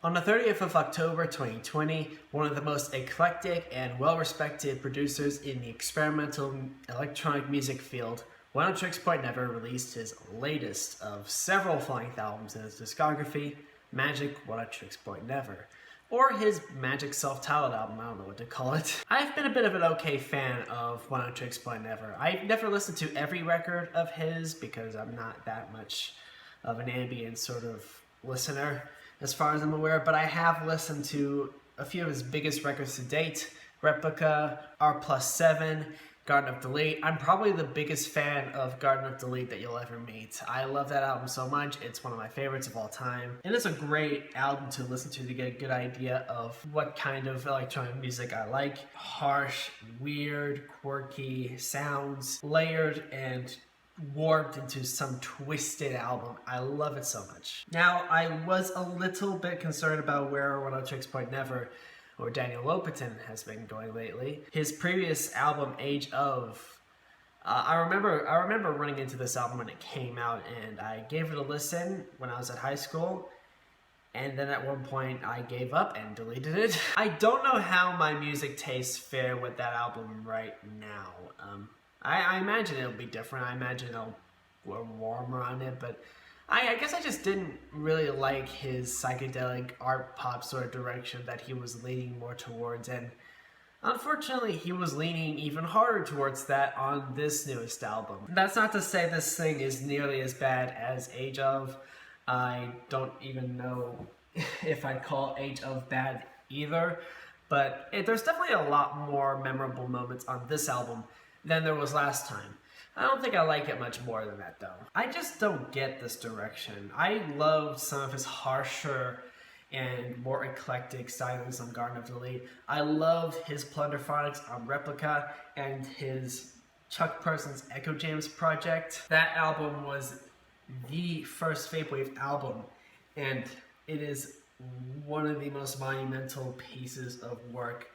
On the 30th of October 2020, one of the most eclectic and well-respected producers in the experimental electronic music field, Oneohtrix Never released his latest of several full-length albums in his discography, Magic Oneohtrix Never, or his Magic self-titled album, I don't know what to call it. I've been a bit of an okay fan of Oneohtrix Never. I've never listened to every record of his because I'm not that much of an ambient sort of listener, as far as I'm aware, but I have listened to a few of his biggest records to date: Replica, R+7, Garden of Delete. I'm probably the biggest fan of Garden of Delete that you'll ever meet. I love that album so much. It's one of my favorites of all time. And it's a great album to listen to get a good idea of what kind of electronic music I like. Harsh, weird, quirky sounds, layered and warped into some twisted album. I love it so much. Now, I was a little bit concerned about where Oneohtrix Never or Daniel Lopatin has been going lately. His previous album, Age of, I remember running into this album when it came out, and I gave it a listen when I was at high school, and then at one point I gave up and deleted it. I don't know how my music tastes fare with that album right now. I imagine it'll be different. I imagine it'll go warmer on it, but I guess I just didn't really like his psychedelic art pop sort of direction that he was leaning more towards, and unfortunately he was leaning even harder towards that on this newest album. That's not to say this thing is nearly as bad as Age of. I don't even know if I'd call Age of bad either, but there's definitely a lot more memorable moments on this album than there was last time. I don't think I like it much more than that though. I just don't get this direction. I love some of his harsher and more eclectic stylings on Garden of Delete. I love his plunderphonics on Replica and his Chuck Person's Echo Jams project. That album was the first Vaporwave album, and it is one of the most monumental pieces of work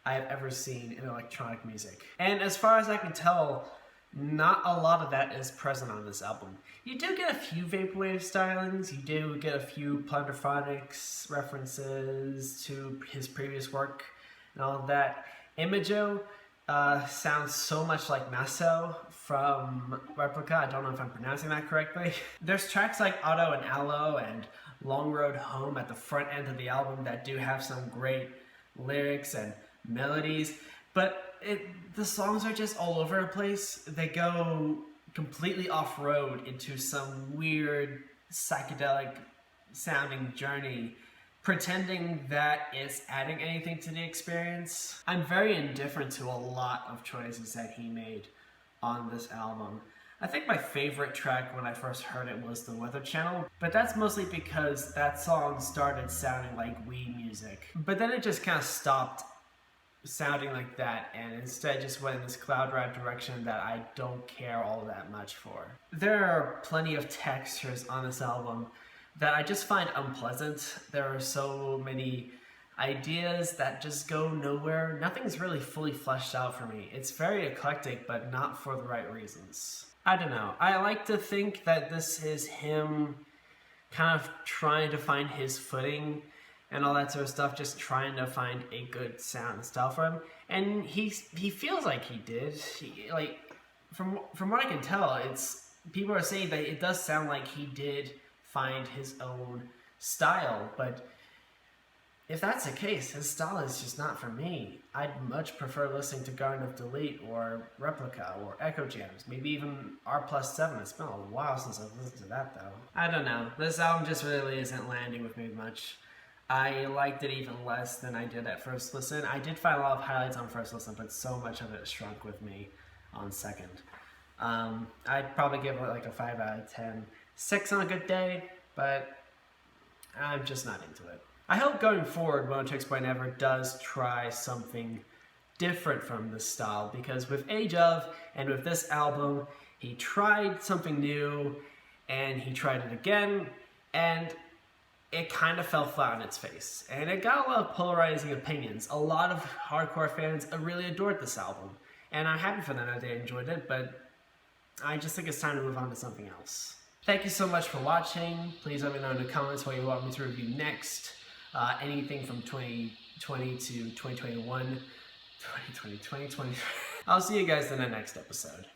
I have ever seen in electronic music. And as far as I can tell, not a lot of that is present on this album. You do get a few Vaporwave stylings, you do get a few plunderphonics references to his previous work and all of that. Imago sounds so much like Maso from Replica. I don't know if I'm pronouncing that correctly. There's tracks like Auto and Aloe and Long Road Home at the front end of the album that do have some great lyrics and melodies, but the songs are just all over the place. They go completely off-road into some weird psychedelic sounding journey, pretending that it's adding anything to the experience. I'm very indifferent to a lot of choices that he made on this album. I think my favorite track when I first heard it was The Weather Channel, but that's mostly because that song started sounding like Wii music. But then it just kind of stopped sounding like that and instead just went in this cloud rap direction that I don't care all that much for. There are plenty of textures on this album that I just find unpleasant. There are so many ideas that just go nowhere. Nothing's really fully fleshed out for me. It's very eclectic, but not for the right reasons. I don't know. I like to think that this is him kind of trying to find his footing and all that sort of stuff, just trying to find a good sound and style for him. And he feels like he did. From what I can tell, it's people are saying that it does sound like he did find his own style, but if that's the case, his style is just not for me. I'd much prefer listening to Garden of Delete or Replica or Echo Jams, maybe even R+7. It's been a while since I've listened to that though. I don't know. This album just really isn't landing with me much. I liked it even less than I did at first listen. I did find a lot of highlights on first listen, but so much of it shrunk with me on second. I'd probably give it like a 5 out of 10. 6 on a good day, but I'm just not into it. I hope going forward, Oneohtrix Never does try something different from this style, because with Age of and with this album, he tried something new, and he tried it again, and it kind of fell flat on its face. And it got a lot of polarizing opinions. A lot of hardcore fans really adored this album, and I'm happy for them that they enjoyed it, but I just think it's time to move on to something else. Thank you so much for watching. Please let me know in the comments what you want me to review next. anything from 2020 to 2021, 2020, 2020. I'll see you guys in the next episode.